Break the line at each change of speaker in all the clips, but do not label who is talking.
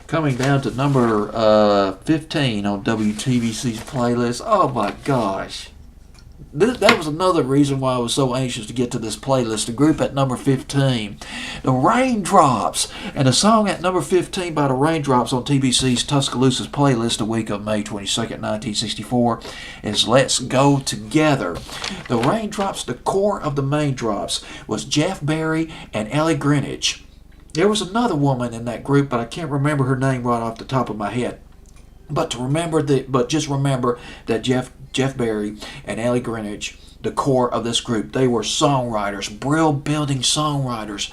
Coming down to number 15 on WTBC's playlist. Oh my gosh. That was another reason why I was so anxious to get to this playlist. The group at number 15, the Raindrops. And the song at number 15 by the Raindrops on TBC's Tuscaloosa's playlist the week of May 22nd, 1964 is Let's Go Together. The Raindrops, the core of the Raindrops, was Jeff Berry and Ellie Greenwich. There was another woman in that group, but I can't remember her name right off the top of my head. But just remember that Jeff Berry and Ellie Greenwich, the core of this group, they were songwriters, brill-building songwriters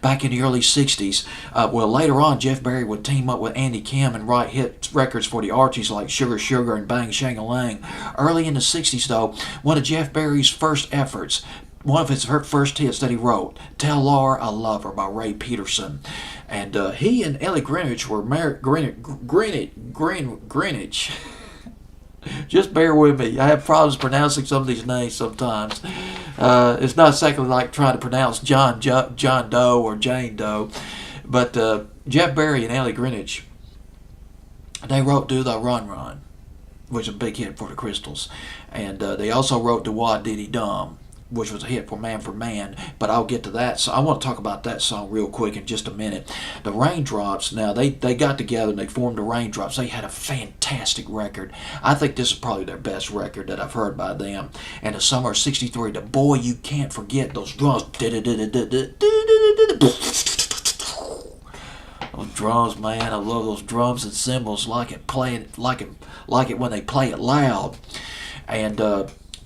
back in the early 60s. Later on, Jeff Berry would team up with Andy Kim and write hit records for the Archies like Sugar Sugar and Bang Shang-a-Lang. Early in the 60s, though, one of Jeff Berry's first efforts, one of his first hits that he wrote, Tell Laura I Love Her by Ray Peterson. And he and Ellie Greenwich were married. Greenwich. Just bear with me. I have problems pronouncing some of these names sometimes. It's not exactly like trying to pronounce John Doe or Jane Doe. But Jeff Berry and Ellie Greenwich, they wrote Do the Run Run, which was a big hit for the Crystals. And they also wrote Do Wah Diddy Dum, which was a hit for Man, but I'll get to that. So I want to talk about that song real quick in just a minute. The Raindrops, now they got together and they formed the Raindrops. They had a fantastic record. I think this is probably their best record that I've heard by them. And the summer of '63, the Boy You Can't Forget, those drums. Those drums, man, I love those drums and cymbals like it when they play it loud.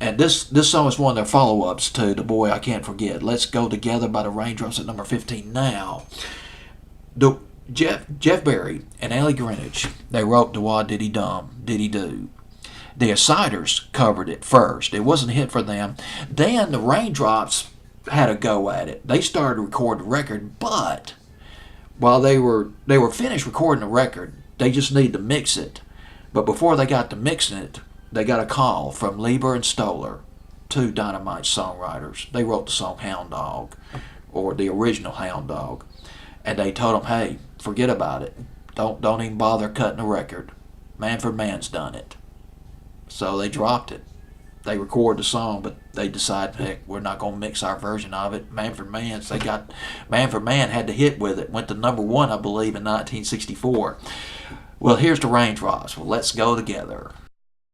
And this song is one of their follow-ups to The Boy I Can't Forget. Let's Go Together by the Raindrops at number 15 now. Jeff Berry and Ellie Greenwich, they wrote Do Wah Diddy Dum, Diddy Do. The Outsiders covered it first. It wasn't a hit for them. Then the Raindrops had a go at it. They started recording the record, but while they were finished recording the record, they just needed to mix it. But before they got to mixing it, they got a call from Lieber and Stoller, two Dynamite songwriters. They wrote the song Hound Dog, or the original Hound Dog. And they told them, hey, forget about it. Don't even bother cutting the record. Manfred Mann's done it. So they dropped it. They recorded the song, but they decided, heck, we're not going to mix our version of it. Manfred Mann had the hit with it. Went to number 1, I believe, in 1964. Well, here's the Raindrops. Well, let's go together.